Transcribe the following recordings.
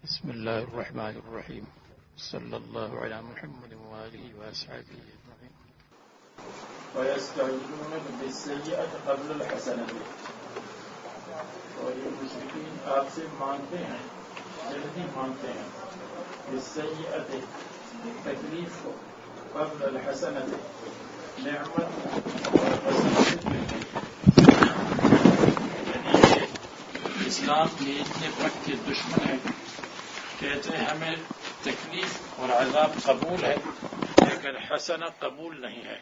بسم الله الرحمن الرحيم صلى الله على محمد وآله وأصحابه أجمعين. ويستعجلونك بالسيئة قبل الحسنة. اور یہ مشرکین آپ سے مانگتے ہیں، جلدی مانگتے ہیں، بالسیئۃ تکلیف کو، قبل الحسنۃ نعمت اور حسنت، یعنی اسلام کے اتنے پکے دشمن ہیں، کہتے ہیں ہمیں تکلیف اور عذاب قبول ہے لیکن حسنہ قبول نہیں ہے،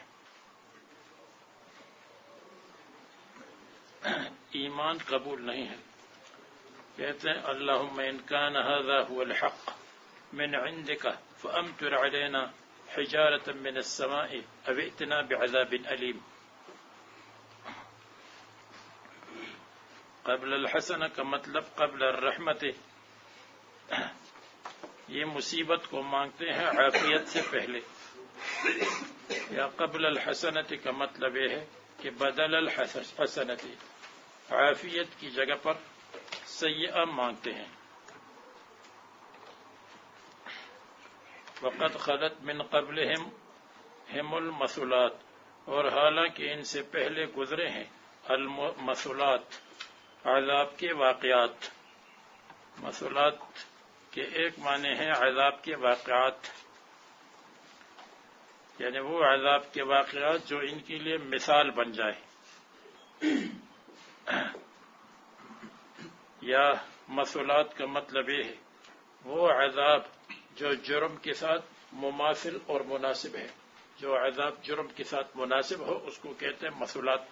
ایمان قبول نہیں ہے. کہتے ہیں اللہم ان کان ھذا ھو الحق من عندک فامطر علینا حجارۃ من السماء او ائتنا بعذاب علیم. قبل الحسنہ کا مطلب قبل الرحمت، یہ مصیبت کو مانگتے ہیں عافیت سے پہلے، یا قبل الحسنت کا مطلب یہ ہے کہ بدل الحسنت، عافیت کی جگہ پر سیئہ مانگتے ہیں. وقد خلت من قبلہم المثلات، اور حالانکہ ان سے پہلے گزرے ہیں المثلات، عذاب کے واقعات. مثلات کے ایک معنی ہے عذاب کے واقعات، یعنی وہ عذاب کے واقعات جو ان کے لیے مثال بن جائے، یا مثلات کا مطلب یہ ہے وہ عذاب جو جرم کے ساتھ مماثل اور مناسب ہے. جو عذاب جرم کے ساتھ مناسب ہو اس کو کہتے ہیں مثلات.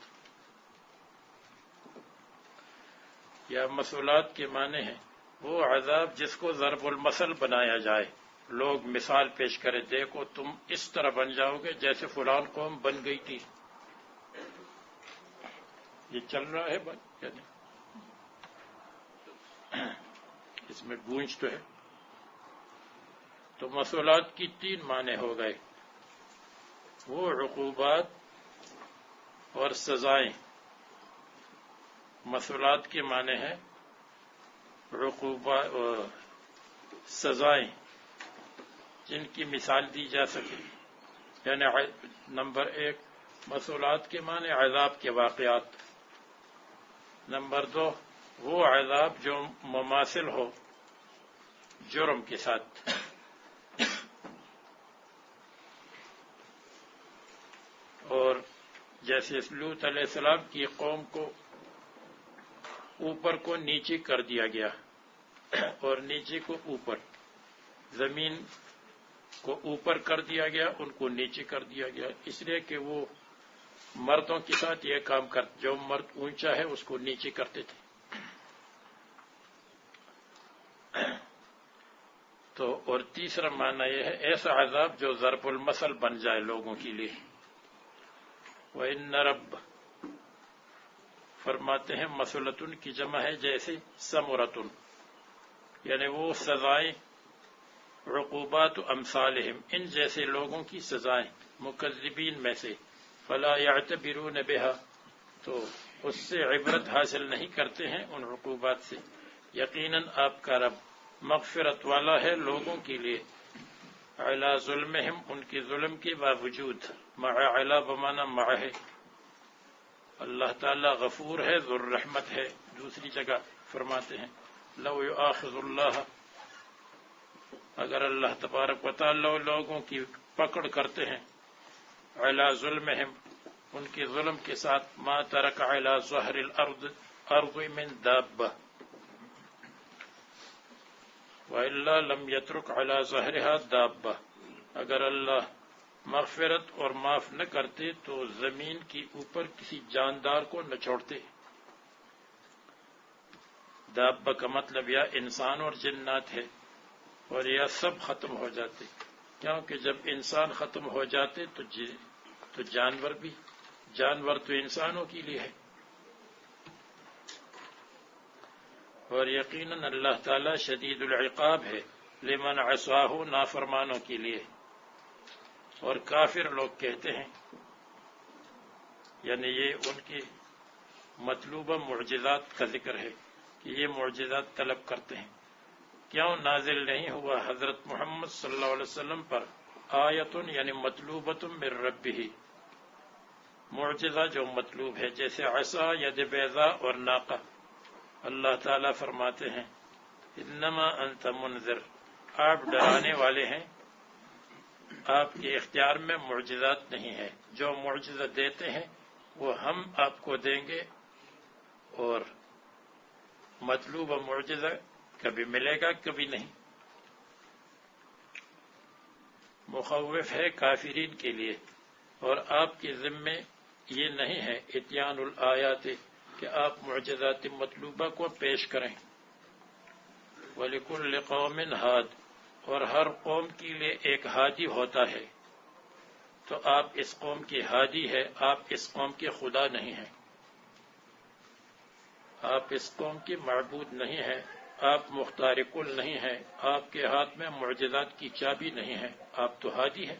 یا مثلات کے معنی ہے وہ عذاب جس کو ضرب المثل بنایا جائے، لوگ مثال پیش کرے، دیکھو تم اس طرح بن جاؤ گے جیسے فلان قوم بن گئی تھی. یہ چل رہا ہے یعنی اس میں گونج تو ہے. تو مثلات کی تین معنی ہو گئے، وہ عقوبات اور سزائیں. مثلات کے معنی ہے عقوبات اور سزائیں جن کی مثال دی جا سکے. یعنی نمبر ایک مثلات کے معنی عذاب کے واقعات، نمبر دو وہ عذاب جو مماثل ہو جرم کے ساتھ. اور جیسے لوط علیہ السلام کی قوم کو اوپر کو نیچے کر دیا گیا، اور نیچے کو اوپر، زمین کو اوپر کر دیا گیا، ان کو نیچے کر دیا گیا، اس لیے کہ وہ مردوں کے ساتھ یہ کام کرتے، جو مرد اونچا ہے اس کو نیچے کرتے تھے. تو اور تیسرا معنی یہ ہے ایسا عذاب جو ضرب المثل بن جائے لوگوں کے لیے. وَإِنَّ رَبَّ فرماتے ہیں مثلتن کی جمع ہے جیسے ثمرتن، یعنی وہ سزائیں، عقوبات امثالہم، ان جیسے لوگوں کی سزائیں، مکذبین میں سے، فلا یعتبرون بها، تو اس سے عبرت حاصل نہیں کرتے ہیں ان عقوبات سے. یقیناً آپ کا رب مغفرت والا ہے لوگوں کے لیے، علی ظلمہم، ان کے ظلم کے باوجود، مع علی بمانا مع ہے. اللہ تعالی غفور ہے، ذو الرحمت ہے. دوسری جگہ فرماتے ہیں لو یؤاخذ اللہ، اگر اللہ تبارک و تعالی لوگوں کی پکڑ کرتے ہیں، علی ظلمہم، ان کے ظلم کے ساتھ، ما ترک علی ظہر الارض من دابہ، وَإِلَّا لَمْ يَتْرُكْ عَلَى ظَهْرِهَا دَابَّةً، اگر اللہ مغفرت اور معاف نہ کرتے تو زمین کی اوپر کسی جاندار کو نہ چھوڑتے. دابہ کا مطلب یا انسان اور جنات ہے، اور یا سب ختم ہو جاتے، کیونکہ جب انسان ختم ہو جاتے تو جانور بھی، جانور تو انسانوں کے لیے ہے. اور یقیناً اللہ تعالی شدید العقاب ہے لمن عصاہ، نافرمانوں کے لیے. اور کافر لوگ کہتے ہیں، یعنی یہ ان کی مطلوبہ معجزات کا ذکر ہے کہ یہ معجزات طلب کرتے ہیں کیوں نازل نہیں ہوا حضرت محمد صلی اللہ علیہ وسلم پر آیتن یعنی مطلوبۃ من ربہ، معجزہ جو مطلوب ہے، جیسے عصا، ید بیضاء اور ناقہ؟ اللہ تعالیٰ فرماتے ہیں انما انت منذر، آپ ڈرانے والے ہیں، آپ کے اختیار میں معجزات نہیں ہے، جو معجزہ دیتے ہیں وہ ہم آپ کو دیں گے، اور مطلوبہ معجزہ کبھی ملے گا کبھی نہیں۔ مخوف ہے کافرین کے لیے، اور آپ کے ذمے یہ نہیں ہے اتیان الآیات کہ آپ معجزات مطلوبہ کو پیش کریں۔ وَلِكُلِّ قَوْمٍ ہاد، اور ہر قوم کے لیے ایک ہادی ہوتا ہے، تو آپ اس قوم کی ہادی ہے، آپ اس قوم کے خدا نہیں ہیں، آپ اس قوم کی معبود نہیں ہیں، آپ مختار کل نہیں ہیں، آپ کے ہاتھ میں معجزات کی چابی نہیں ہے، آپ تو ہادی ہیں۔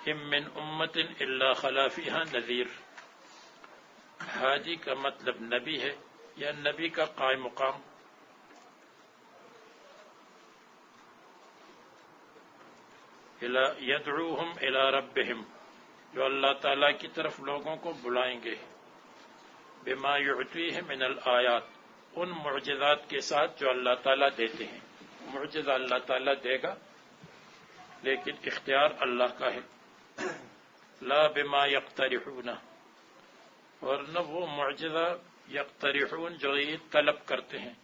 ام من امت الا خلا فیہا نذیر، ہادی کا مطلب نبی ہے یا نبی کا قائم مقام۔ یدعوہم الی ربہم، جو اللہ تعالیٰ کی طرف لوگوں کو بلائیں گے، بما یعطیہ من الآیات، ان معجزات کے ساتھ جو اللہ تعالیٰ دیتے ہیں۔ معجزہ اللہ تعالیٰ دے گا لیکن اختیار اللہ کا ہے۔ لا بما یقترحون، اور نہ وہ معجزہ یقترحون جو یہ طلب کرتے ہیں،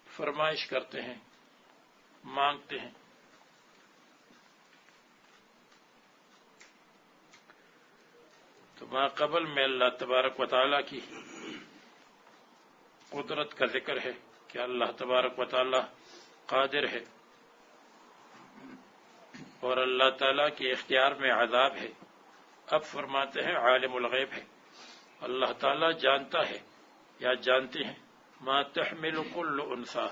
فرمائش کرتے ہیں، مانگتے ہیں۔ تو ما قبل میں اللہ تبارک و تعالیٰ کی قدرت کا ذکر ہے کہ اللہ تبارک و تعالیٰ قادر ہے، اور اللہ تعالیٰ کے اختیار میں عذاب ہے۔ اب فرماتے ہیں عالم الغیب ہے، اللہ تعالیٰ جانتا ہے یا جانتے ہیں ما تحمل کل انثی،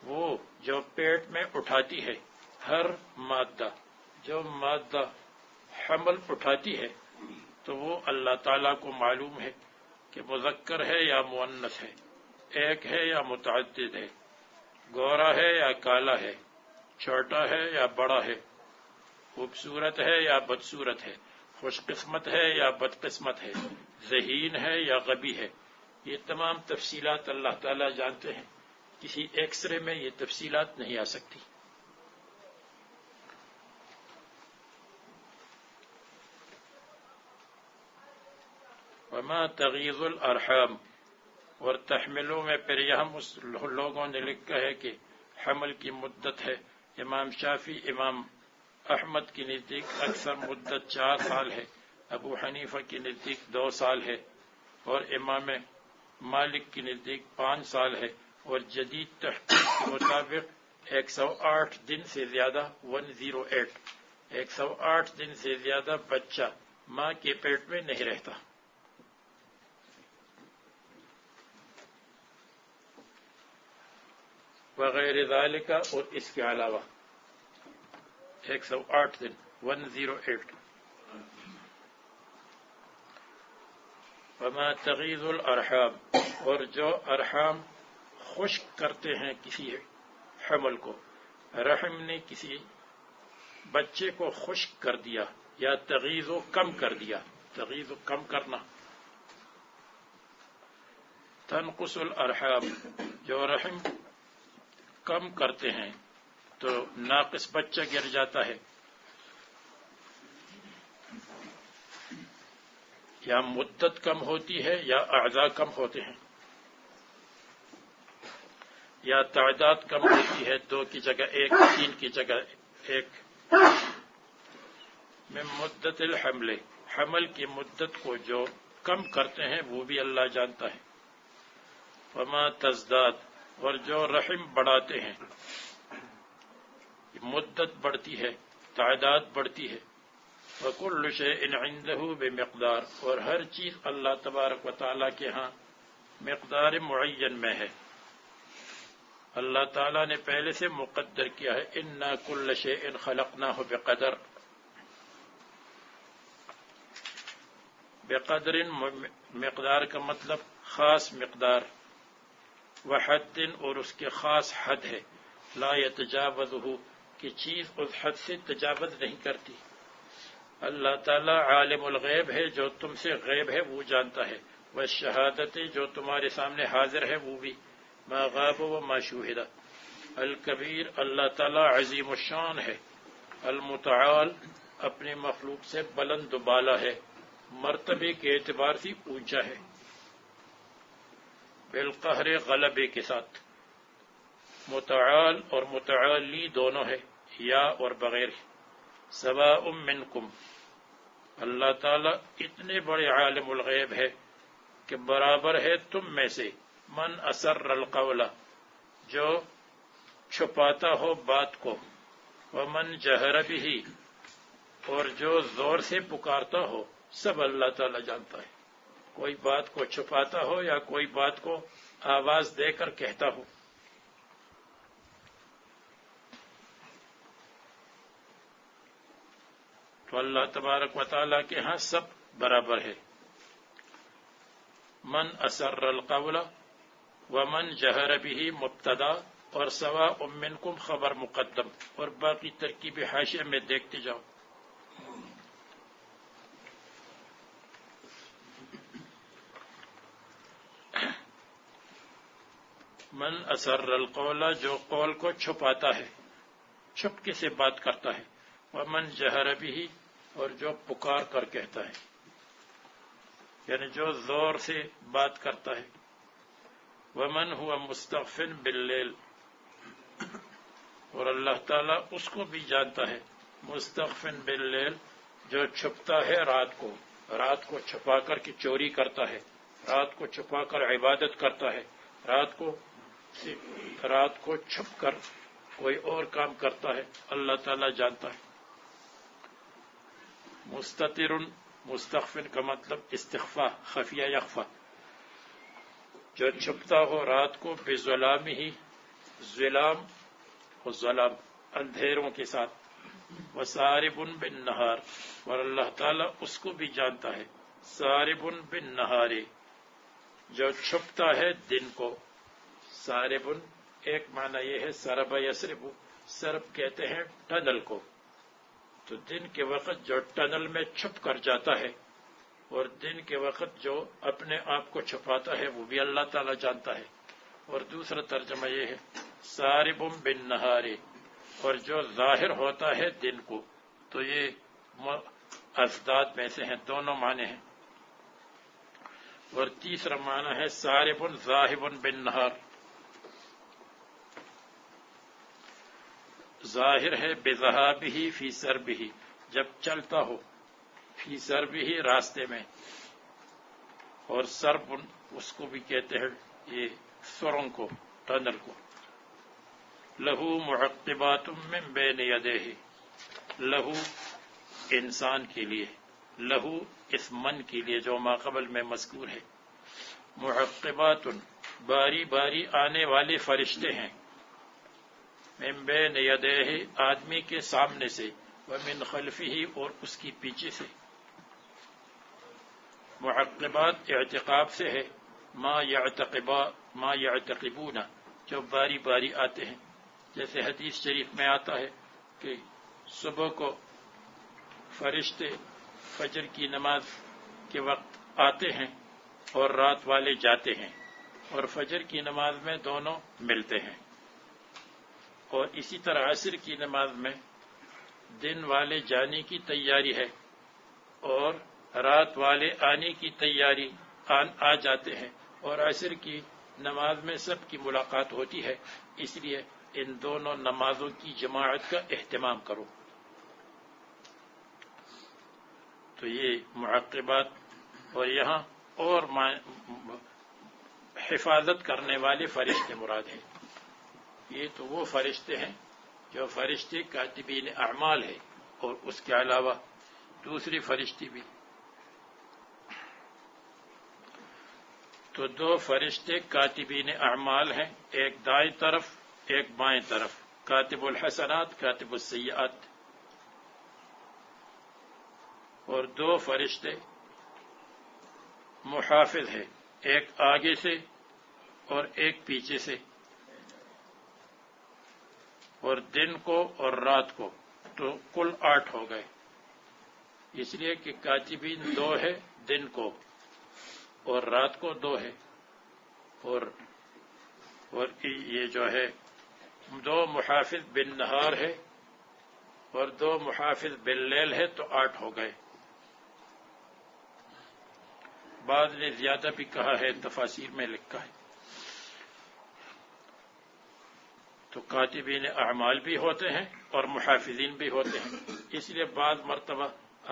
وہ جو پیٹ میں اٹھاتی ہے ہر مادہ، جو مادہ حمل اٹھاتی ہے، تو وہ اللہ تعالیٰ کو معلوم ہے کہ مذکر ہے یا مؤنث ہے، ایک ہے یا متعدد ہے، گورا ہے یا کالا ہے، چھوٹا ہے یا بڑا ہے، خوبصورت ہے یا بدصورت ہے، خوش قسمت ہے یا بد قسمت ہے، ذہین ہے یا غبی ہے۔ یہ تمام تفصیلات اللہ تعالیٰ جانتے ہیں، کسی ایک سرے میں یہ تفصیلات نہیں آ سکتی۔ وما تغیض الارحام، اور تحملوں میں پھر یہاں لوگوں نے لکھا ہے کہ حمل کی مدت ہے۔ امام شافعی، امام احمد کی نزدیک اکثر مدت 4 سال ہے، ابو حنیفہ کی نزدیک 2 سال ہے، اور امام مالک کی نزدیک 5 سال ہے، اور جدید تحقیق کے مطابق 108 دن سے زیادہ 108 دن سے زیادہ بچہ ماں کے پیٹ میں نہیں رہتا۔ وغیر ذالک، اور اس کے علاوہ 108 دن 108۔ وما تغیض الارحام، اور جو ارحام خشک کرتے ہیں کسی حمل کو، رحم نے کسی بچے کو خشک کر دیا یا تغیض و کم کر دیا، تغیض و کم کرنا۔ تنقص الارحام، جو رحم کم کرتے ہیں تو ناقص بچہ گر جاتا ہے، یا مدت کم ہوتی ہے یا اعضاء کم ہوتے ہیں، یا تعداد کم ہوتی ہے، 2 کی جگہ 1، 3 کی جگہ 1۔ من مدت الحمل، حمل کی مدت کو جو کم کرتے ہیں وہ بھی اللہ جانتا ہے۔ وما تزداد، اور جو رحم بڑھاتے ہیں، مدت بڑھتی ہے، تعداد بڑھتی ہے۔ وَكُلُّ شَيْءٍ عِندَهُ بِمِقْدَارٍ، اور ہر چیز اللہ تبارک و تعالیٰ کے ہاں مقدار معین میں ہے۔ اللہ تعالیٰ نے پہلے سے مقدر کیا ہے، إِنَّا كُلَّ شَيْءٍ خَلَقْنَاهُ بِقَدَرٍ، بقدر، مقدار کا مطلب خاص مقدار، وحد اور اس کے خاص حد ہے، لا يتجاوزہ کہ چیز اس حد سے تجاوز نہیں کرتی۔ اللہ تعالی عالم الغیب ہے، جو تم سے غیب ہے وہ جانتا ہے، والشہادت جو تمہارے سامنے حاضر ہے وہ بھی، ما غاب و ما شوہد۔ الکبیر اللہ تعالی عظیم الشان ہے، المتعال اپنے مخلوق سے بلند و بالا ہے، مرتبے کے اعتبار سے اونچا ہے، بالقہر غلبے کے ساتھ۔ متعال اور متعالی دونوں ہے، یا اور بغیر۔ سواء منکم اللہ تعالیٰ اتنے بڑے عالم الغیب ہے کہ برابر ہے تم میں سے، من اسر القول جو چھپاتا ہو بات کو، ومن جہر بہ اور جو زور سے پکارتا ہو، سب اللہ تعالیٰ جانتا ہے، کوئی بات کو چھپاتا ہو یا کوئی بات کو آواز دے کر کہتا ہو۔ تو اللہ تبارک و تعالیٰ کے ہاں سب برابر ہے۔ من اسر القول ومن جہر بہ مبتدا اور سواء منکم خبر مقدم، اور باقی ترکیب حاشیہ میں دیکھتے جاؤ۔ من اسر القول جو قول کو چھپاتا ہے، چھپکے سے بات کرتا ہے، ومن جہر بہ اور جو پکار کر کہتا ہے، یعنی جو زور سے بات کرتا ہے۔ ومن ہوا مستخف باللیل اور اللہ تعالیٰ اس کو بھی جانتا ہے، مستخف باللیل جو چھپتا ہے رات کو چھپا کر کے چوری کرتا ہے، رات کو چھپا کر عبادت کرتا ہے، رات کو چھپ کر کوئی اور کام کرتا ہے، اللہ تعالیٰ جانتا ہے۔ مستتر مستخفن کا مطلب استخفا، خفیہ یخفا، جو چھپتا ہو رات کو بظلام ہی، ظلام و ظلام اندھیروں کے ساتھ، وسارب بالنہار اور اللہ تعالیٰ اس کو بھی جانتا ہے، سارب بالنہار جو چھپتا ہے دن کو۔ سارب ایک معنی یہ ہے سرب یسرب، سرب کہتے ہیں ٹنل کو، تو دن کے وقت جو ٹنل میں چھپ کر جاتا ہے اور دن کے وقت جو اپنے آپ کو چھپاتا ہے وہ بھی اللہ تعالیٰ جانتا ہے۔ اور دوسرا ترجمہ یہ ہے سارب بالنہار اور جو ظاہر ہوتا ہے دن کو، تو یہ ازداد میں سے ہیں، دونوں معنی ہیں۔ اور تیسرا معنی ہے سارب ذاہب بالنہار، ظاہر ہے بذہابہ فی سربہ جب چلتا ہو، فی سربہ راستے میں، اور سرب اس کو بھی کہتے ہیں یہ سرنگ کو، ٹنل کو۔ لہو معقبات من بین یدیہ، لہو انسان کے لیے، لہو اس من کے لیے جو ماقبل میں مذکور ہے، معقبات باری باری آنے والے فرشتے ہیں، من بین یدیہ آدمی کے سامنے سے، ومن خلفہ اور اس کی پیچھے سے۔ معقبات اعتقاب سے ہے، ما یعتقبون جو باری باری آتے ہیں، جیسے حدیث شریف میں آتا ہے کہ صبح کو فرشتے فجر کی نماز کے وقت آتے ہیں اور رات والے جاتے ہیں، اور فجر کی نماز میں دونوں ملتے ہیں، اور اسی طرح عصر کی نماز میں دن والے جانے کی تیاری ہے اور رات والے آنے کی تیاری آ جاتے ہیں، اور عصر کی نماز میں سب کی ملاقات ہوتی ہے، اس لیے ان دونوں نمازوں کی جماعت کا اہتمام کرو۔ تو یہ معقبات، اور یہاں اور حفاظت کرنے والے فرشتے مراد ہیں۔ یہ تو وہ فرشتے ہیں جو فرشتے کاتبین اعمال ہے، اور اس کے علاوہ دوسری فرشتے بھی۔ تو دو فرشتے کاتبین اعمال ہیں، ایک دائیں طرف ایک بائیں طرف، کاتب الحسنات کاتب السیئات، اور دو فرشتے محافظ ہیں، ایک آگے سے اور ایک پیچھے سے، اور دن کو اور رات کو، تو کل 8 ہو گئے، اس لیے کہ کاتبین 2 ہے دن کو، اور رات کو 2 ہے، اور یہ جو ہے 2 محافظ بالنہار ہے اور 2 محافظ باللیل ہے، تو 8 ہو گئے۔ بعض نے زیادہ بھی کہا ہے، تفاسیر میں لکھا ہے۔ تو کاتبین اعمال بھی ہوتے ہیں اور محافظین بھی ہوتے ہیں، اس لیے بعض مرتبہ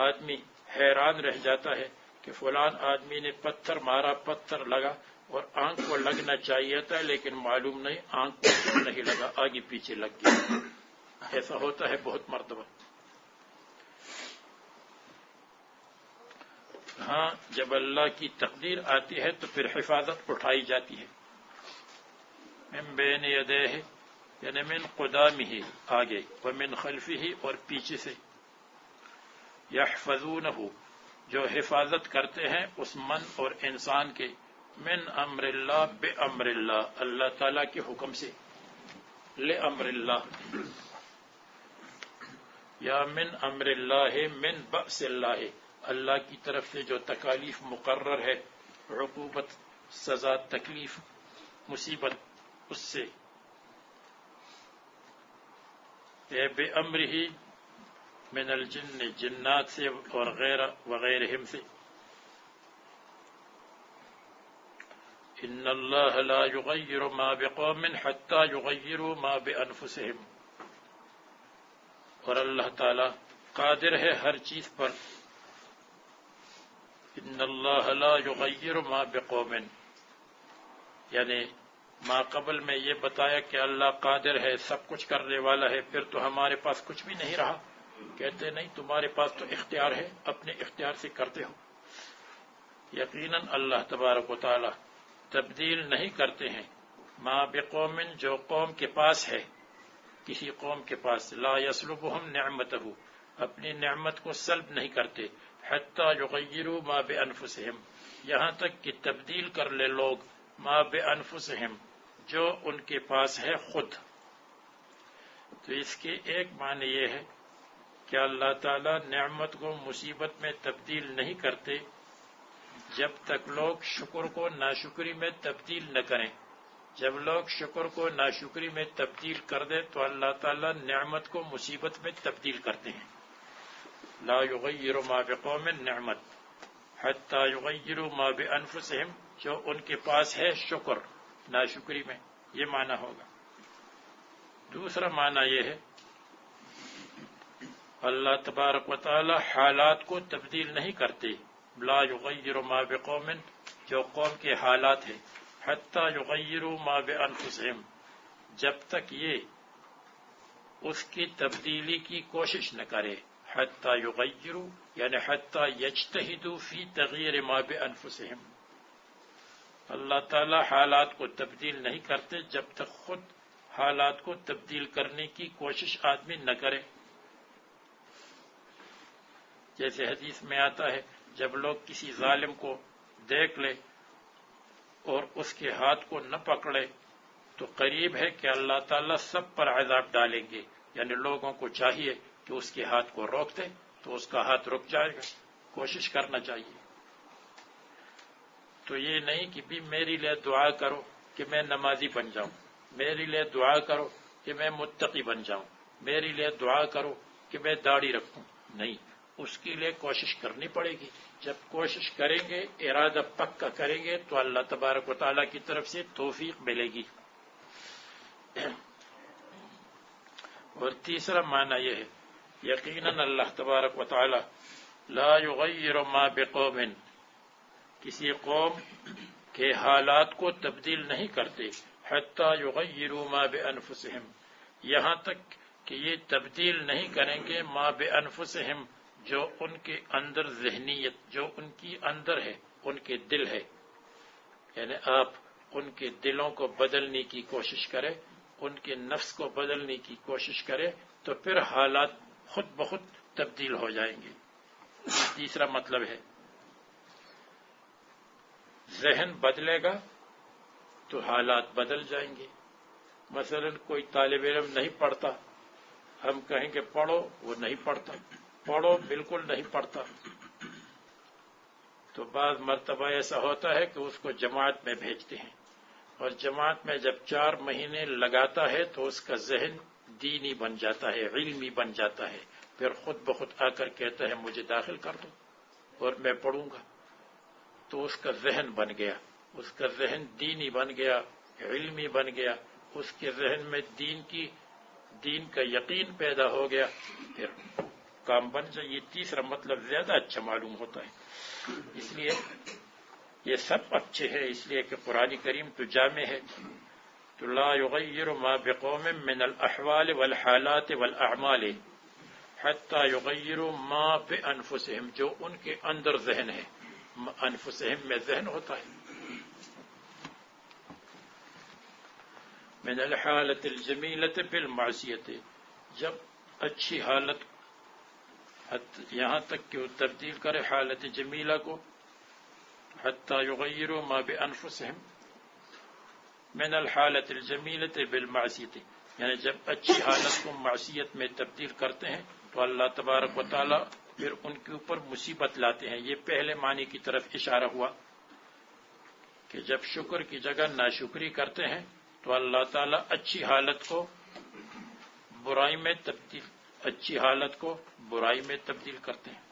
آدمی حیران رہ جاتا ہے کہ فلان آدمی نے پتھر مارا، پتھر لگا اور آنکھ کو لگنا چاہیے تھا، لیکن معلوم نہیں آنکھ کو کیوں نہیں لگا، آگے پیچھے لگ گیا۔ ایسا ہوتا ہے بہت مرتبہ۔ ہاں، جب اللہ کی تقدیر آتی ہے تو پھر حفاظت اٹھائی جاتی ہے۔ من بین یدیہ یعنی من قدامہ آگے، ومن خلفہ اور پیچھے سے، یحفظونہ جو حفاظت کرتے ہیں اس من اور انسان کے، من امر اللہ بامر اللہ اللہ تعالی کے حکم سے، لامر اللہ، یا من امر اللہ من بأس اللہ اللہ کی طرف سے جو تکالیف مقرر ہے، عقوبت، سزا، تکلیف، مصیبت، اس سے، بے امرہ من الجن جنات سے اور وغیرہم سے۔ ان اللہ لا یغیر ما بقوم حتی یغیروا ما بانفسہم، اور اللہ تعالی قادر ہے ہر چیز پر۔ ان اللہ لا یغیر ما بقوم، یعنی ما قبل میں یہ بتایا کہ اللہ قادر ہے، سب کچھ کرنے والا ہے، پھر تو ہمارے پاس کچھ بھی نہیں رہا۔ کہتے نہیں، تمہارے پاس تو اختیار ہے، اپنے اختیار سے کرتے ہو۔ یقیناً اللہ تبارک و تعالی تبدیل نہیں کرتے ہیں ما بقوم جو قوم کے پاس ہے، کسی قوم کے پاس، لا یسلبہم نعمتہ اپنی نعمت کو سلب نہیں کرتے، حتی یغیروا ما بانفسہم یہاں تک کہ تبدیل کر لے لوگ ما بانفسہم جو ان کے پاس ہے خود۔ تو اس کے ایک معنی یہ ہے کہ اللہ تعالیٰ نعمت کو مصیبت میں تبدیل نہیں کرتے جب تک لوگ شکر کو ناشکری میں تبدیل نہ کریں۔ جب لوگ شکر کو ناشکری میں تبدیل کر دیں تو اللہ تعالیٰ نعمت کو مصیبت میں تبدیل کرتے ہیں۔ لا یغیر ما بقوم نعمت حتی یغیروا ما بانفسہم جو ان کے پاس ہے شکر، ناشکری میں، یہ معنی ہوگا۔ دوسرا معنی یہ ہے اللہ تبارک و تعالی حالات کو تبدیل نہیں کرتے، لا یغیر ما بقوم جو قوم کے حالات ہیں، حتی یغیروا ما بانفسہم جب تک یہ اس کی تبدیلی کی کوشش نہ کرے، حتی یغیروا یعنی حتی یجتہدوا فی تغییر ما بانفسہم۔ اللہ تعالی حالات کو تبدیل نہیں کرتے جب تک خود حالات کو تبدیل کرنے کی کوشش آدمی نہ کرے۔ جیسے حدیث میں آتا ہے، جب لوگ کسی ظالم کو دیکھ لے اور اس کے ہاتھ کو نہ پکڑے تو قریب ہے کہ اللہ تعالیٰ سب پر عذاب ڈالیں گے، یعنی لوگوں کو چاہیے کہ اس کے ہاتھ کو روک دے تو اس کا ہاتھ رک جائے گا، کوشش کرنا چاہیے۔ تو یہ نہیں کہ بھی میرے لیے دعا کرو کہ میں نمازی بن جاؤں، میرے لیے دعا کرو کہ میں متقی بن جاؤں، میرے لیے دعا کرو کہ میں داڑھی رکھوں، نہیں، اس کے لیے کوشش کرنی پڑے گی۔ جب کوشش کریں گے، ارادہ پکا کریں گے تو اللہ تبارک و تعالیٰ کی طرف سے توفیق ملے گی۔ اور تیسرا معنی یہ ہے، یقیناً اللہ تبارک و تعالیٰ لا یغیر ما بقوم کسی قوم کے حالات کو تبدیل نہیں کرتے، حتی یغیروا ما بانفسہم یہاں تک کہ یہ تبدیل نہیں کریں گے ما بانفسہم جو ان کے اندر ذہنیت، جو ان کی اندر ہے، ان کے دل ہے، یعنی آپ ان کے دلوں کو بدلنے کی کوشش کریں، ان کے نفس کو بدلنے کی کوشش کریں تو پھر حالات خود بخود تبدیل ہو جائیں گے۔ تیسرا مطلب ہے ذہن بدلے گا تو حالات بدل جائیں گے. مثلا کوئی طالب علم نہیں پڑھتا، ہم کہیں کہ پڑھو، وہ نہیں پڑھتا، پڑھو بالکل نہیں پڑھتا. تو بعض مرتبہ ایسا ہوتا ہے کہ اس کو جماعت میں بھیجتے ہیں، اور جماعت میں جب 4 مہینے لگاتا ہے تو اس کا ذہن دینی بن جاتا ہے، علمی بن جاتا ہے. پھر خود بخود آ کر کہتا ہے مجھے داخل کر دو اور میں پڑھوں گا. تو اس کا ذہن بن گیا، اس کا ذہن دینی بن گیا، علمی بن گیا، اس کے ذہن میں دین کا یقین پیدا ہو گیا، پھر کام بن جائے. یہ تیسرا مطلب زیادہ اچھا معلوم ہوتا ہے. اس لیے یہ سب اچھے ہیں، اس لیے کہ قرآن کریم تو جامع ہے. تو لا یغیر ما بقوم من الاحوال والحالات والاعمال حتی یغیروا ما بانفسهم، جو ان کے اندر ذہن ہے. انفسهم میں ذہن ہوتا ہے. من الحالت الجمیلۃ بالمعصیۃ، جب اچھی حالت، یہاں تک کہ وہ تبدیل کرے حالت جمیلہ کو. حتی یغیروا ما بانفسهم من الحالت الجمیلۃ بالمعصیۃ، یعنی جب اچھی حالت کو معصیت میں تبدیل کرتے ہیں تو اللہ تبارک و تعالی پھر ان کے اوپر مصیبت لاتے ہیں. یہ پہلے معنی کی طرف اشارہ ہوا کہ جب شکر کی جگہ ناشکری کرتے ہیں تو اللہ تعالیٰ اچھی حالت کو برائی میں تبدیل کرتے ہیں.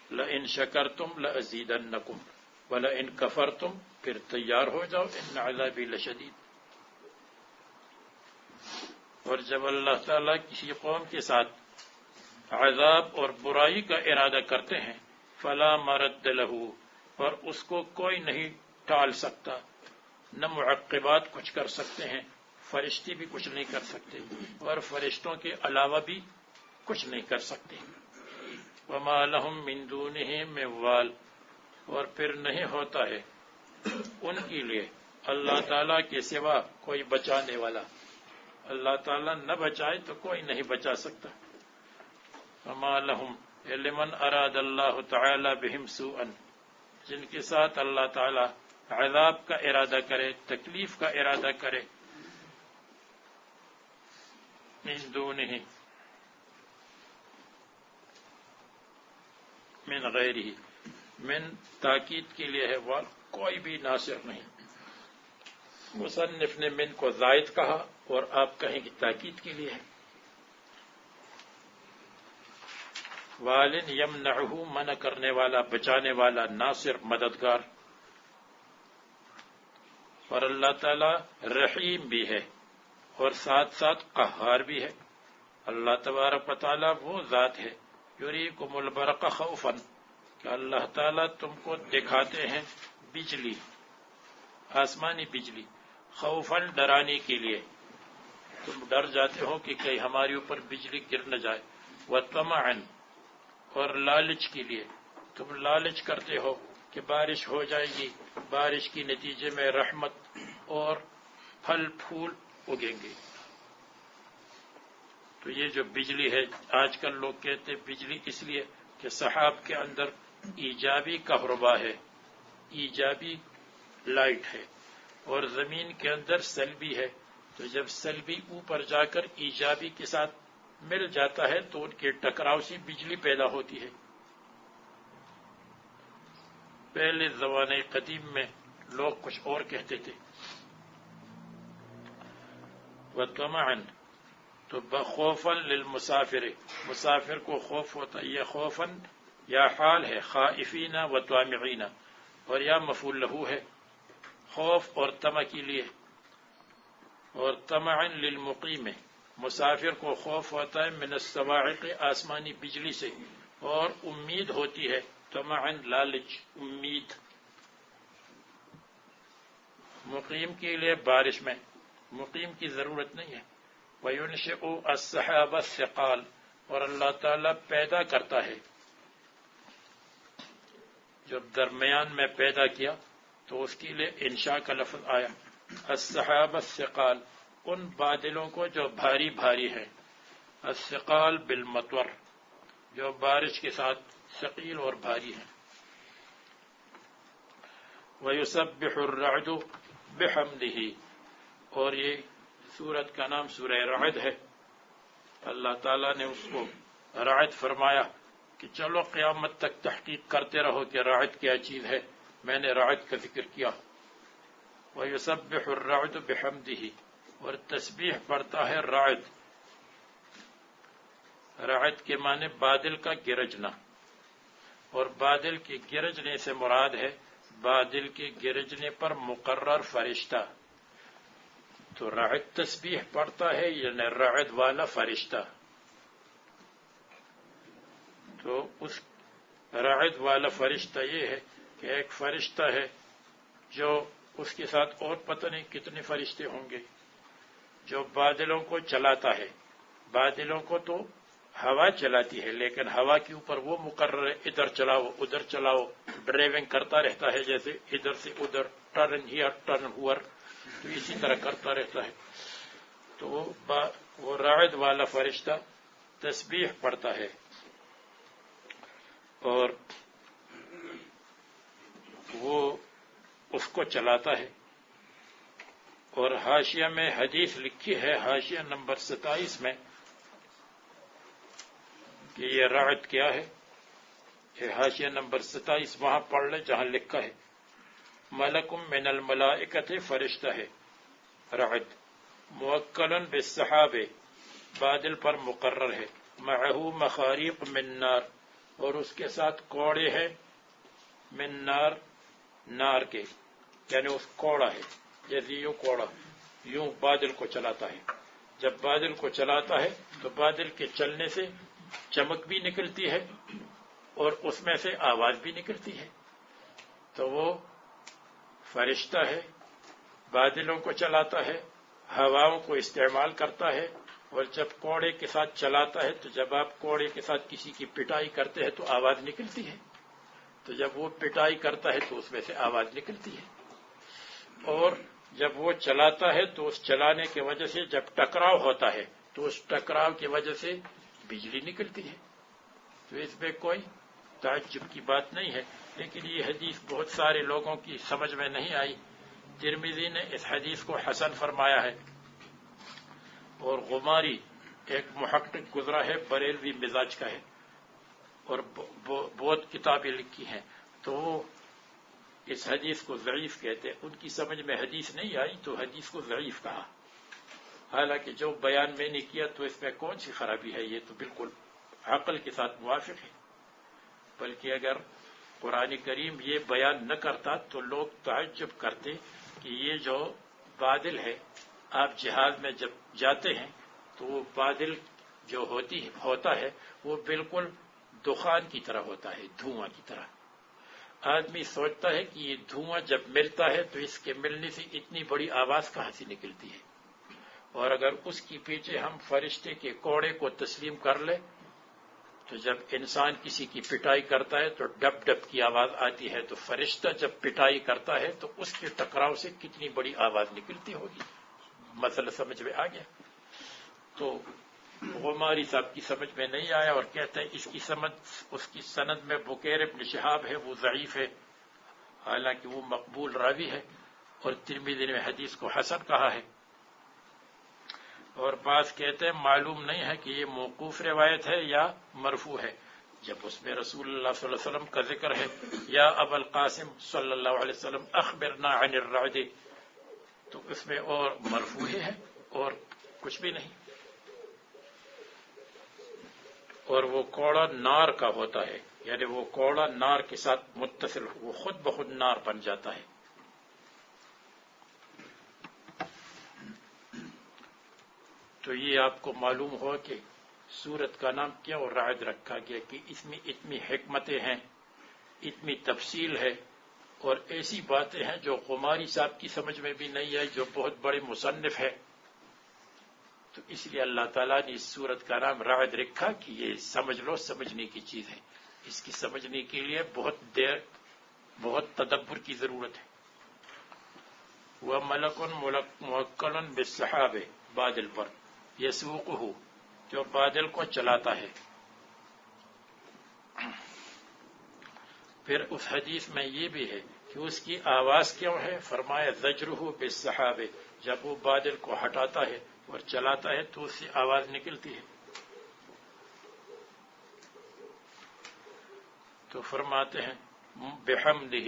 لئن شکرتم لازیدنکم ولئن کفرتم، پھر تیار ہو جاؤ ان عذابی لشدید. اور جب اللہ تعالیٰ کسی قوم کے ساتھ عذاب اور برائی کا ارادہ کرتے ہیں فلا مرد لہ، اور اس کو کوئی نہیں ٹال سکتا، نہ معقبات کچھ کر سکتے ہیں، فرشتے بھی کچھ نہیں کر سکتے، اور فرشتوں کے علاوہ بھی کچھ نہیں کر سکتے. وما لہم من دونہ من وال، اور پھر نہیں ہوتا ہے ان کے لیے اللہ تعالیٰ کے سوا کوئی بچانے والا. اللہ تعالیٰ نہ بچائے تو کوئی نہیں بچا سکتا. وما لہم لمن اراد اللہ تعالی بہم سوءا، جن کے ساتھ اللہ تعالیٰ عذاب کا ارادہ کرے، تکلیف کا ارادہ کرے. من دونہ، من غیرہ، من تاکید کے لیے ہے، کوئی بھی ناصر نہیں. مصنف نے من کو زائد کہا اور آپ کہیں کہ تاکید کے لیے ہے. والن یمنعہ، منع کرنے والا، بچانے والا، ناصر، مددگار. اور اللہ تعالی رحیم بھی ہے اور ساتھ ساتھ قہار بھی ہے. اللہ تبارک و تعالی وہ ذات ہے یریکم البرق خوفا، کہ اللہ تعالی تم کو دکھاتے ہیں بجلی، آسمانی بجلی، خوفا، ڈرانے کے لیے، تم ڈر جاتے ہو کہ کہیں ہمارے اوپر بجلی گر نہ جائے. وطمعا، اور لالچ کے لیے، تم لالچ کرتے ہو کہ بارش ہو جائے گی، بارش کی نتیجے میں رحمت اور پھل پھول اگیں گے. تو یہ جو بجلی ہے، آج کل لوگ کہتے ہیں بجلی اس لیے کہ سحاب کے اندر ایجابی کہربا ہے، ایجابی لائٹ ہے، اور زمین کے اندر سلبی ہے. تو جب سلبی اوپر جا کر ایجابی کے ساتھ مل جاتا ہے تو ان کے ٹکراؤ سے بجلی پیدا ہوتی ہے. پہلے زمانے قدیم میں لوگ کچھ اور کہتے تھے. وطمعا، تو بخوفا للمسافر، مسافر کو خوف ہوتا ہے. یہ خوفا یا حال ہے، خائفین و طامعین، اور یا مفعول لہو ہے، خوف اور طمع کے لیے. اور طمعا للمقیم، مسافر کو خوف ہوتا ہے من الصواعق، آسمانی بجلی سے، اور امید ہوتی ہے، طمعا لالچ، امید. مقیم کے لیے بارش میں، مقیم کی ضرورت نہیں ہے. وَيُنْشِئُ السَّحَابَ الثِّقَالَ، اور اللہ تعالیٰ پیدا کرتا ہے. جب درمیان میں پیدا کیا تو اس کے لیے انشاء کا لفظ آیا. السحاب الثقال، ان بادلوں کو جو بھاری بھاری ہیں. الثقال بالمطر، جو بارش کے ساتھ ثقیل اور بھاری ہیں. وَيُسَبِّحُ الرَّعْدُ بِحَمْدِهِ، اور یہ سورت کا نام سورہ رعد ہے۔ اللہ تعالیٰ نے اس کو رعد فرمایا کہ چلو قیامت تک تحقیق کرتے رہو کہ رعد کیا چیز ہے، میں نے رعد کا ذکر کیا۔ وَيُسَبِّحُ الرَّعْدُ بِحَمْدِهِ، اور تسبیح پڑھتا ہے رعد۔ رعد کے معنی بادل کا گرجنا، اور بادل کے گرجنے سے مراد ہے بادل کے گرجنے پر مقرر فرشتہ۔ تو رعد تسبیح پڑھتا ہے یعنی رعد والا فرشتہ۔ تو اس رعد والا فرشتہ یہ ہے کہ ایک فرشتہ ہے جو اس کے ساتھ اور پتہ نہیں کتنے فرشتے ہوں گے، جو بادلوں کو چلاتا ہے۔ بادلوں کو تو ہوا چلاتی ہے، لیکن ہوا کے اوپر وہ مقرر ہے، ادھر چلاؤ ادھر چلاؤ، ڈرائیونگ کرتا رہتا ہے، جیسے ادھر سے ادھر، ٹرن ہیئر ٹرن ہور، تو اسی طرح کرتا رہتا ہے۔ تو وہ رعد والا فرشتہ تسبیح پڑھتا ہے اور وہ اس کو چلاتا ہے۔ اور حاشیہ میں حدیث لکھی ہے، حاشیہ نمبر 27 میں، کہ یہ رعد کیا ہے۔ یہ حاشیہ نمبر 27 وہاں پڑھ لیں جہاں لکھا ہے ملکم من الملائکۃ، فرشتہ ہے رعد، موکل بالسحاب، بادل پر مقرر ہے، معہ مخاریق من نار، اور اس کے ساتھ کوڑے ہیں من نار، نار کے، یعنی اس کوڑا ہے، جیسے یوں کوڑا یوں بادل کو چلاتا ہے۔ جب بادل کو چلاتا ہے تو بادل کے چلنے سے چمک بھی نکلتی ہے اور اس میں سے آواز بھی نکلتی ہے۔ تو وہ فرشتہ ہے، بادلوں کو چلاتا ہے، ہواؤں کو استعمال کرتا ہے، اور جب کوڑے کے ساتھ چلاتا ہے تو جب آپ کوڑے کے ساتھ کسی کی پٹائی کرتے ہیں تو آواز نکلتی ہے، تو جب وہ پٹائی کرتا ہے تو اس میں سے آواز نکلتی ہے۔ اور جب وہ چلاتا ہے تو اس چلانے کی وجہ سے جب ٹکراؤ ہوتا ہے تو اس ٹکراؤ کی وجہ سے بجلی نکلتی ہے۔ تو اس میں کوئی تعجب کی بات نہیں ہے، لیکن یہ حدیث بہت سارے لوگوں کی سمجھ میں نہیں آئی۔ ترمذی نے اس حدیث کو حسن فرمایا ہے، اور غماری ایک محقق گزرا ہے، بریلوی مزاج کا ہے، اور بہت کتابیں لکھی ہیں، تو وہ اس حدیث کو ضعیف کہتے ہیں۔ ان کی سمجھ میں حدیث نہیں آئی تو حدیث کو ضعیف کہا، حالانکہ جو بیان میں نے کیا تو اس میں کون سی خرابی ہے، یہ تو بالکل عقل کے ساتھ موافق ہے۔ بلکہ اگر قرآن کریم یہ بیان نہ کرتا تو لوگ تعجب کرتے کہ یہ جو بادل ہے، آپ جہاد میں جب جاتے ہیں تو وہ بادل جو ہوتا ہے وہ بالکل دخان کی طرح ہوتا ہے، دھواں کی طرح۔ آدمی سوچتا ہے کہ یہ دھواں جب ملتا ہے تو اس کے ملنے سے اتنی بڑی آواز کہاں سے نکلتی ہے، اور اگر اس کے پیچھے ہم فرشتے کے کوڑے کو تسلیم کر لیں تو جب انسان کسی کی پٹائی کرتا ہے تو ڈب ڈب کی آواز آتی ہے، تو فرشتہ جب پٹائی کرتا ہے تو اس کے ٹکراؤ سے کتنی بڑی آواز نکلتی ہوگی۔ مسئلہ سمجھ میں آ گیا؟ تو غماری صاحب کی سمجھ میں نہیں آیا اور کہتے ہیں اس کی سند میں بکیر ابن شہاب ہے، وہ ضعیف ہے، حالانکہ وہ مقبول راوی ہے، اور ترمذی نے حدیث کو حسن کہا ہے۔ اور بعض کہتے ہیں معلوم نہیں ہے کہ یہ موقوف روایت ہے یا مرفوع ہے، جب اس میں رسول اللہ صلی اللہ علیہ وسلم کا ذکر ہے، یا ابا القاسم صلی اللہ علیہ وسلم اخبرنا عن الرعد، تو اس میں اور مرفوع ہے اور کچھ بھی نہیں۔ اور وہ کوڑا نار کا ہوتا ہے، یعنی وہ کوڑا نار کے ساتھ متصل، وہ خود بخود نار بن جاتا ہے۔ تو یہ آپ کو معلوم ہوا کہ سورت کا نام کیا اور رعد رکھا گیا، کہ اس میں اتنی حکمتیں ہیں، اتنی تفصیل ہے، اور ایسی باتیں ہیں جو قماری صاحب کی سمجھ میں بھی نہیں آئی، جو بہت بڑے مصنف ہے۔ تو اس لیے اللہ تعالیٰ نے اس سورت کا نام رعد رکھا کہ یہ سمجھ لو، سمجھنے کی چیز ہے، اس کی سمجھنے کے لیے بہت تدبر کی ضرورت ہے۔ وہ ملک موکل بالسحاب، بادل پر، یسوقہ، جو بادل کو چلاتا ہے۔ پھر اس حدیث میں یہ بھی ہے کہ اس کی آواز کیوں ہے؟ فرمایا زجرہ بالسحاب، جب وہ بادل کو ہٹاتا ہے اور چلاتا ہے تو اس سے آواز نکلتی ہے۔ تو فرماتے ہیں بحمدہ،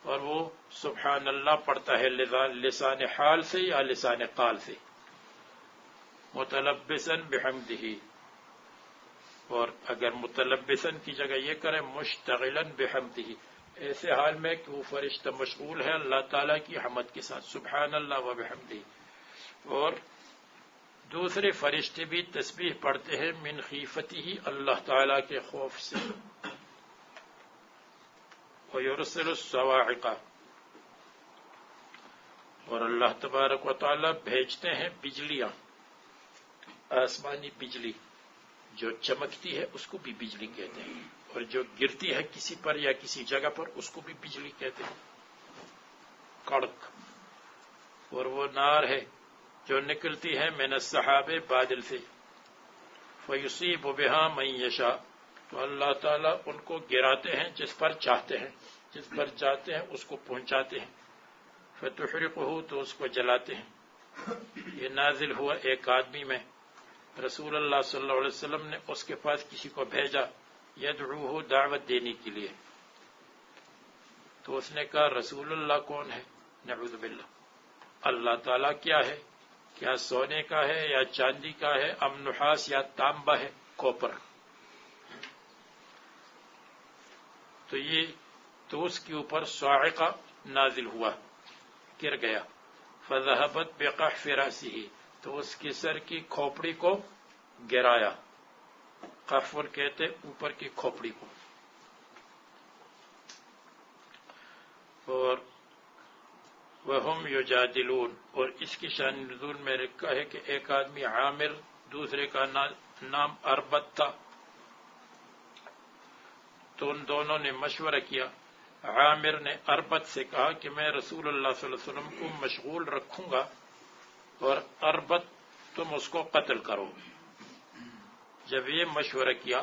اور وہ سبحان اللہ پڑھتا ہے لسان حال سے یا لسان قال سے، متلبسن بحمدہ، اور اگر متلبسن کی جگہ یہ کرے مشتغلن بحمدہ، ایسے حال میں کہ وہ فرشتہ مشغول ہے اللہ تعالیٰ کی حمد کے ساتھ، سبحان اللہ و بحمدہ۔ اور دوسرے فرشتے بھی تسبیح پڑھتے ہیں من خیفتہ، اللہ تعالیٰ کے خوف سے، وَيُرْسِلُ الصَّوَاعِقَ، اور اللہ تبارک و تعالیٰ بھیجتے ہیں بجلیاں، آسمانی بجلی جو چمکتی ہے اس کو بھی بجلی کہتے ہیں، اور جو گرتی ہے کسی پر یا کسی جگہ پر اس کو بھی بجلی کہتے ہیں، کڑک۔ اور وہ نار ہے جو نکلتی ہے من السحاب، بادل سے، فیصیب بها من یشاء، تو اللہ تعالیٰ ان کو گراتے ہیں جس پر چاہتے ہیں، جس پر چاہتے ہیں اس کو پہنچاتے ہیں، فتحرقہ، تو اس کو جلاتے ہیں۔ یہ نازل ہوا ایک آدمی میں، رسول اللہ صلی اللہ علیہ وسلم نے اس کے پاس کسی کو بھیجا یدعوہ، دعوت دینے کے لیے، تو اس نے کہا رسول اللہ کون ہے؟ نعوذ باللہ، اللہ تعالیٰ کیا ہے؟ کیا سونے کا ہے یا چاندی کا ہے، ام نحاس یا تانبا ہے، کوپر؟ تو اس کے اوپر صاعقہ نازل ہوا، گر گیا، فذهبت بقحف راسه، تو اس کی سر کی کھوپڑی کو گرایا، قحفر کہتے اوپر کی کھوپڑی کو۔ اور وَهُمْ يُجَادِلُونَ، اور اس کی شان نزول میں لکھا ہے کہ ایک آدمی عامر، دوسرے کا نام اربت تھا، تو ان دونوں نے مشورہ کیا۔ عامر نے اربت سے کہا کہ میں رسول اللہ صلی اللہ علیہ وسلم کو مشغول رکھوں گا، اور اربت تم اس کو قتل کرو۔ جب یہ مشورہ کیا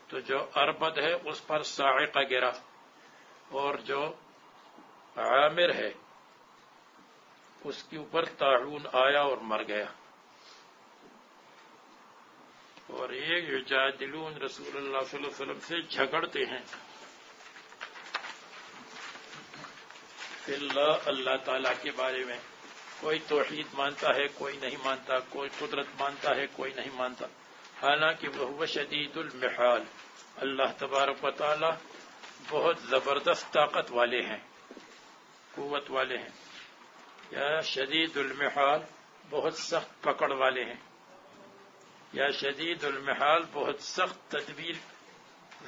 تو جو اربت ہے اس پر صاعقہ گرا، اور جو عامر ہے اس کے اوپر طاعون آیا اور مر گیا۔ اور یہ یجادلون، رسول اللہ صلی اللہ علیہ وسلم سے جھگڑتے ہیں، فی اللہ، اللہ تعالیٰ کے بارے میں، کوئی توحید مانتا ہے کوئی نہیں مانتا، کوئی قدرت مانتا ہے کوئی نہیں مانتا، حالانکہ وہ شدید المحال، اللہ تبارک و تعالیٰ بہت زبردست طاقت والے ہیں، قوت والے ہیں، یا شدید المحال بہت سخت پکڑ والے ہیں، یا شدید المحال بہت سخت تدبیر،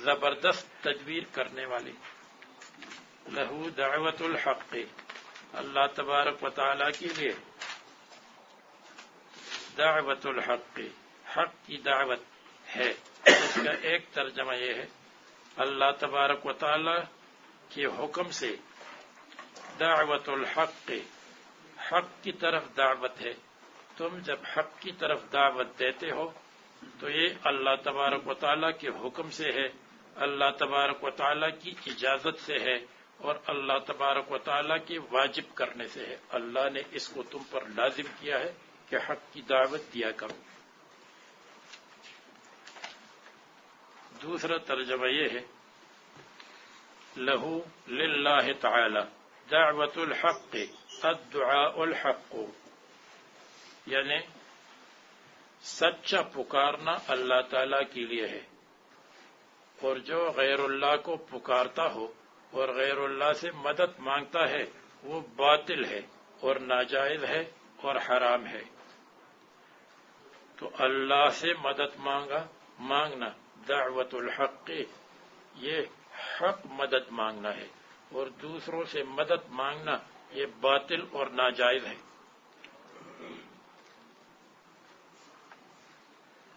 زبردست تدبیر کرنے والے۔ لہو دعوت الحق، اللہ تبارک و تعالیٰ کے لیے دعوت الحق، حق کی دعوت ہے۔ اس کا ایک ترجمہ یہ ہے اللہ تبارک و تعالیٰ کے حکم سے دعوت الحق، حق کی طرف دعوت ہے۔ تم جب حق کی طرف دعوت دیتے ہو تو یہ اللہ تبارک و تعالیٰ کے حکم سے ہے، اللہ تبارک و تعالیٰ کی اجازت سے ہے، اور اللہ تبارک و تعالیٰ کے واجب کرنے سے ہے۔ اللہ نے اس کو تم پر لازم کیا ہے کہ حق کی دعوت دیا کرو۔ دوسرا ترجمہ یہ ہے لہو للہ تعالی دعوت الحق الدعاء الحق، یعنی سچا پکارنا اللہ تعالیٰ کے لیے ہے، اور جو غیر اللہ کو پکارتا ہو اور غیر اللہ سے مدد مانگتا ہے وہ باطل ہے اور ناجائز ہے اور حرام ہے۔ تو اللہ سے مدد مانگنا دعوت الحق، یہ حق مدد مانگنا ہے، اور دوسروں سے مدد مانگنا یہ باطل اور ناجائز ہے۔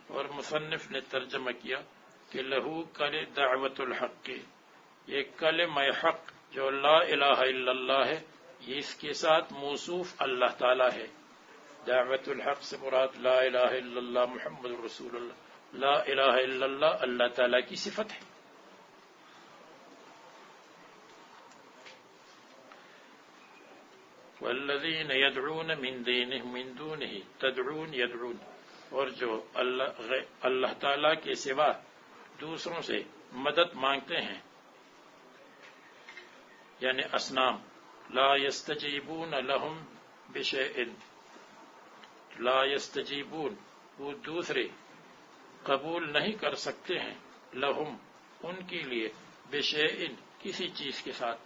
اور مصنف نے ترجمہ کیا کہ لہو کل دعوت الحق، یہ کلمہ حق جو لا الہ الا اللہ ہے، یہ اس کے ساتھ موصوف اللہ تعالی ہے۔ دعوت الحق سے مراد لا الہ الا اللہ محمد رسول اللہ، لا الہ الا اللہ اللہ تعالی کی صفت ہے۔ والذین یدعون من دونہ تدعون یدعون، اور جو اللہ تعالیٰ کے سوا دوسروں سے مدد مانگتے ہیں یعنی اصنام، لا یستجیبون لہم بشیء، لا یستجیبون وہ دوسرے قبول نہیں کر سکتے ہیں، لہم ان کے لیے، بشیء کسی چیز کے ساتھ،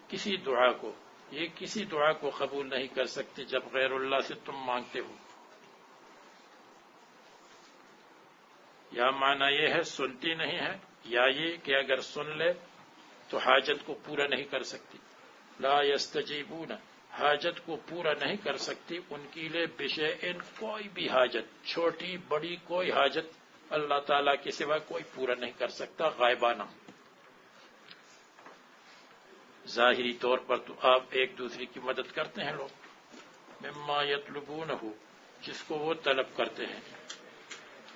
کسی دعا کو، یہ کسی دعا کو قبول نہیں کر سکتے جب غیر اللہ سے تم مانگتے ہو۔ یا معنی یہ ہے سنتی نہیں ہے، یا یہ کہ اگر سن لے تو حاجت کو پورا نہیں کر سکتی، لا یستجیبون حاجت کو پورا نہیں کر سکتی ان کے لیے، بشیء کوئی بھی حاجت، چھوٹی بڑی کوئی حاجت اللہ تعالیٰ کے سوا کوئی پورا نہیں کر سکتا غائبانہ۔ ظاہری طور پر تو آپ ایک دوسرے کی مدد کرتے ہیں لوگ، مما یطلبونہ جس کو وہ طلب کرتے ہیں،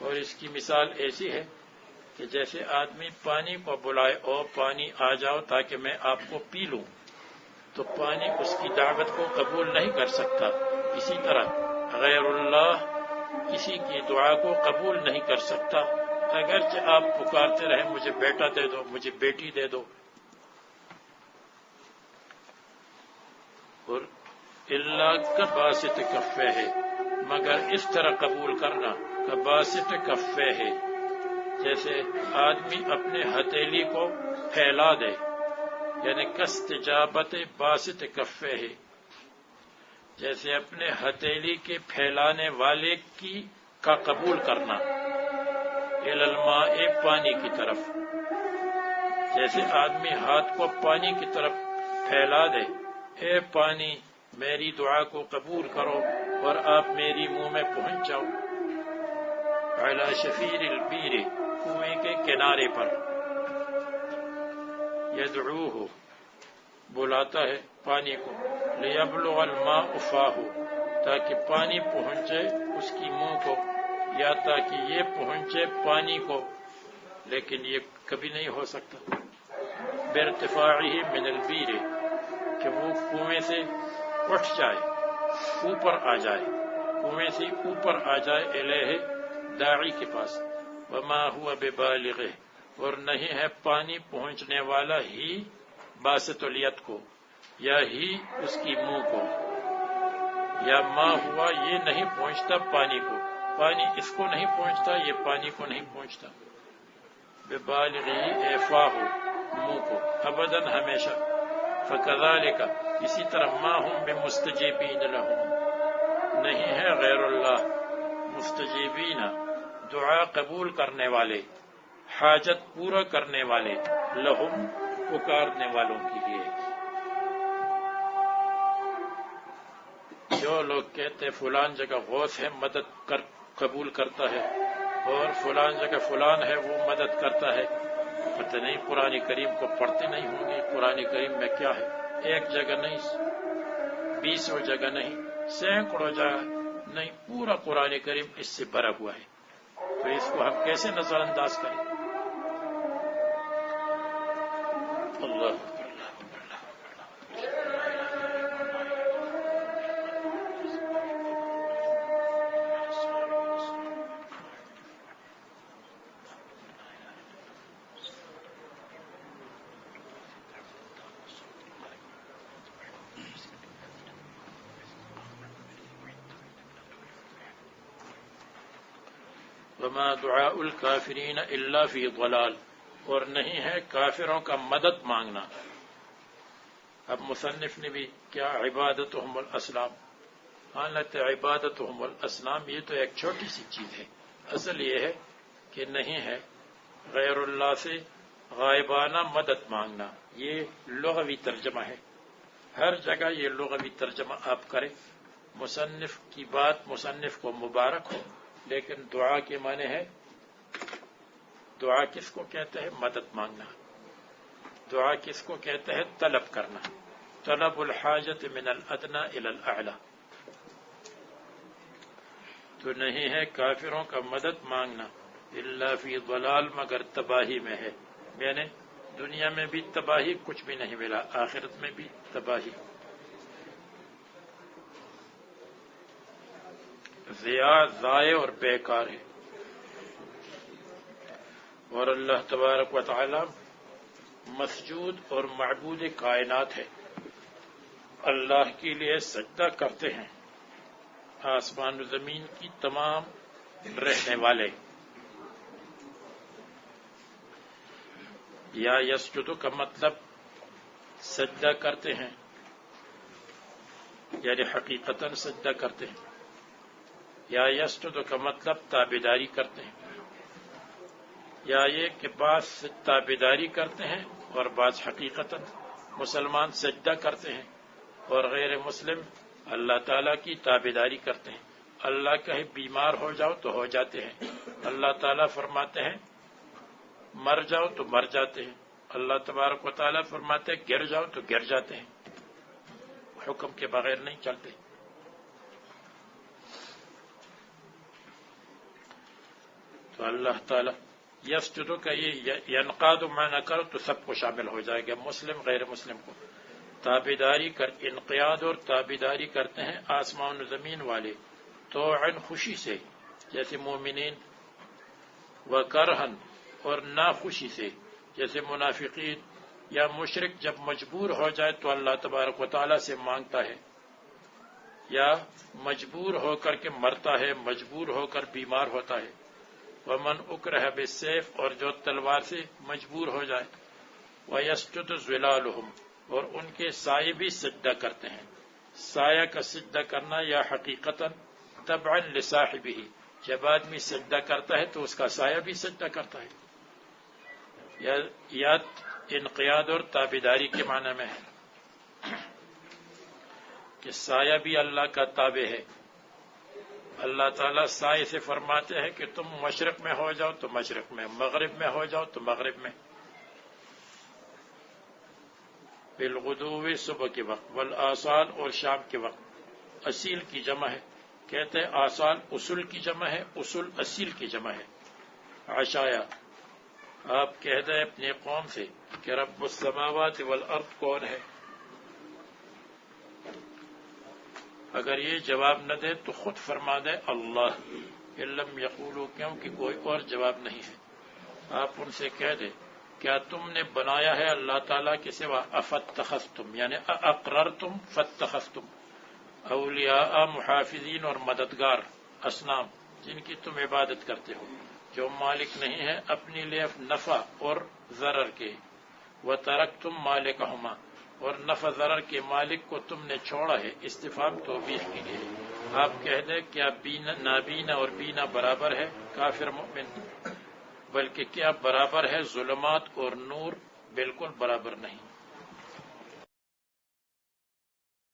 اور اس کی مثال ایسی ہے کہ جیسے آدمی پانی کو بلائے اور پانی آ جاؤ تاکہ میں آپ کو پی لوں، تو پانی اس کی دعوت کو قبول نہیں کر سکتا، اسی طرح غیر اللہ کسی کی دعا کو قبول نہیں کر سکتا، اگرچہ آپ پکارتے رہے مجھے بیٹا دے دو، مجھے بیٹی دے دو، اور اللہ کباسط کفے ہے مگر اس طرح قبول کرنا، کباسط کفے ہے جیسے آدمی اپنے ہتھیلی کو پھیلا دے، یعنی کاستجابت باسط کفے ہے جیسے اپنے ہتھیلی کے پھیلانے والے کا قبول کرنا، الی الماء پانی کی طرف، جیسے آدمی ہاتھ کو پانی کی طرف پھیلا دے، اے پانی میری دعا کو قبول کرو، اور آپ میری منہ میں پہنچ جاؤ، علی شفیر البیر کنویں کے کنارے پر، یدعوہ بلاتا ہے پانی کو، لیبلغ الماء فاہ تاکہ پانی پہنچے اس کی منہ کو، یا تاکہ یہ پہنچے پانی کو، لیکن یہ کبھی نہیں ہو سکتا، بارتفاعہ من البیر کہ وہ کنویں سے اٹھ جائے، اوپر آ جائے، کنویں سے اوپر آ جائے، الیہ داعی کے پاس، وما ہوا ببالغہ اور نہیں ہے پانی پہنچنے والا ہی باسط الید کو، یا ہی اس کی منہ کو، یا ما ہوا یہ نہیں پہنچتا پانی کو، پانی اس کو نہیں پہنچتا، یہ پانی کو نہیں پہنچتا، ببالغہ ایفاہ منہ کو، ابداً ہمیشہ، فکذالک اسی طرح ما ہم بمستجیبین لہم نہیں ہے غیر اللہ مستجیبین دعا قبول کرنے والے، حاجت پورا کرنے والے، لہم پکارنے والوں کے لیے۔ جو لوگ کہتے فلان جگہ غوث ہے مدد قبول کرتا ہے، اور فلان جگہ فلان ہے وہ مدد کرتا ہے، پتہ نہیں قرآن کریم کو پڑھتے نہیں ہوں گے، قرآن کریم میں کیا ہے، ایک جگہ نہیں، 20 جگہ نہیں، سینکڑوں جگہ نہیں، پورا قرآن کریم اس سے بھرا ہوا ہے، تو اس کو ہم کیسے نظر انداز کریں؟ اللہ وما دعاء الکافرین الا فی ضلال اور نہیں ہے کافروں کا مدد مانگنا۔ اب مصنف نے بھی کیا عبادتہم الاصنام، حالت عبادتہم الاصنام یہ تو ایک چھوٹی سی چیز ہے، اصل یہ ہے کہ نہیں ہے غیر اللہ سے غائبانہ مدد مانگنا، یہ لغوی ترجمہ ہے، ہر جگہ یہ لغوی ترجمہ آپ کریں، مصنف کی بات مصنف کو مبارک ہو، لیکن دعا کے معنی ہے، دعا کس کو کہتے ہیں؟ مدد مانگنا۔ دعا کس کو کہتے ہیں؟ طلب کرنا، طلب الحاجت من الادنى الى الاعلى۔ تو نہیں ہے کافروں کا مدد مانگنا الا فی ضلال مگر تباہی میں ہے، یعنی دنیا میں بھی تباہی، کچھ بھی نہیں ملا، آخرت میں بھی تباہی۔ ضائع اور بیکار ہے. اور اللہ تبارک و تعالی مسجود اور معبود کائنات ہے. اللہ کے لیے سجدہ کرتے ہیں آسمان و زمین کی تمام رہنے والے. یا یسجد کا مطلب سجدہ کرتے ہیں، یعنی حقیقتاً سجدہ کرتے ہیں. یا یسجد کا مطلب تابعداری کرتے ہیں، یا یہ کہ بعض تابعداری کرتے ہیں اور بعض حقیقتاً مسلمان سجدہ کرتے ہیں اور غیر مسلم اللہ تعالیٰ کی تابعداری کرتے ہیں. اللہ کہے بیمار ہو جاؤ تو ہو جاتے ہیں، اللہ تعالیٰ فرماتے ہیں مر جاؤ تو مر جاتے ہیں، اللہ تبارک و تعالیٰ فرماتے ہیں گر جاؤ تو گر جاتے ہیں، حکم کے بغیر نہیں چلتے. تو اللہ تعالیٰ یسجدو کا یہ ینقاد معنی کرو تو سب کو شامل ہو جائے گا، مسلم غیر مسلم کو. تابعداری کر انقیاد اور تابعداری کرتے ہیں آسمان و زمین والے طوعاً خوشی سے جیسے مومنین، و کرہن اور ناخوشی سے جیسے منافقین. یا مشرک جب مجبور ہو جائے تو اللہ تبارک و تعالیٰ سے مانگتا ہے، یا مجبور ہو کر کے مرتا ہے، مجبور ہو کر بیمار ہوتا ہے. ومن اکرہ بالسیف اور جو تلوار سے مجبور ہو جائے. ویسجد ظلالہم اور ان کے سائے بھی سجدہ کرتے ہیں. سایہ کا سجدہ کرنا یا حقیقتاً تبعا لصاحبہ، جب آدمی سجدہ کرتا ہے تو اس کا سایہ بھی سجدہ کرتا ہے. یا انقیاد اور تابعداری کے معنی میں ہے کہ سایہ بھی اللہ کا تابع ہے. اللہ تعالیٰ سائے سے فرماتے ہیں کہ تم مشرق میں ہو جاؤ تو مشرق میں، مغرب میں ہو جاؤ تو مغرب میں. بالغدو صبح کے وقت، والآصال اور شام کے وقت. اصیل کی جمع ہے، کہتے ہیں آصال اصول کی جمع ہے، اصول اصیل کی جمع ہے. عشایا آپ کہہ دیں اپنے قوم سے کہ رب السماوات والارض کون ہے. اگر یہ جواب نہ دے تو خود فرما دے اللہ. علم یقولو، کیونکہ کوئی اور جواب نہیں ہے. آپ ان سے کہہ دیں کیا تم نے بنایا ہے اللہ تعالیٰ کے سوا افتخذتم، یعنی اقررتم فتخذتم اولیاء محافظین اور مددگار اصنام جن کی تم عبادت کرتے ہو، جو مالک نہیں ہے اپنے لیے نفع اور ضرر کے. وترکتم مالکہما اور نفع ضرر کے مالک کو تم نے چھوڑا ہے. استفہام توبیخ کے لیے. آپ کہہ دیں کیا نابینا اور بینا برابر ہے کافر مومن، بلکہ کیا برابر ہے ظلمات اور نور؟ بالکل برابر نہیں.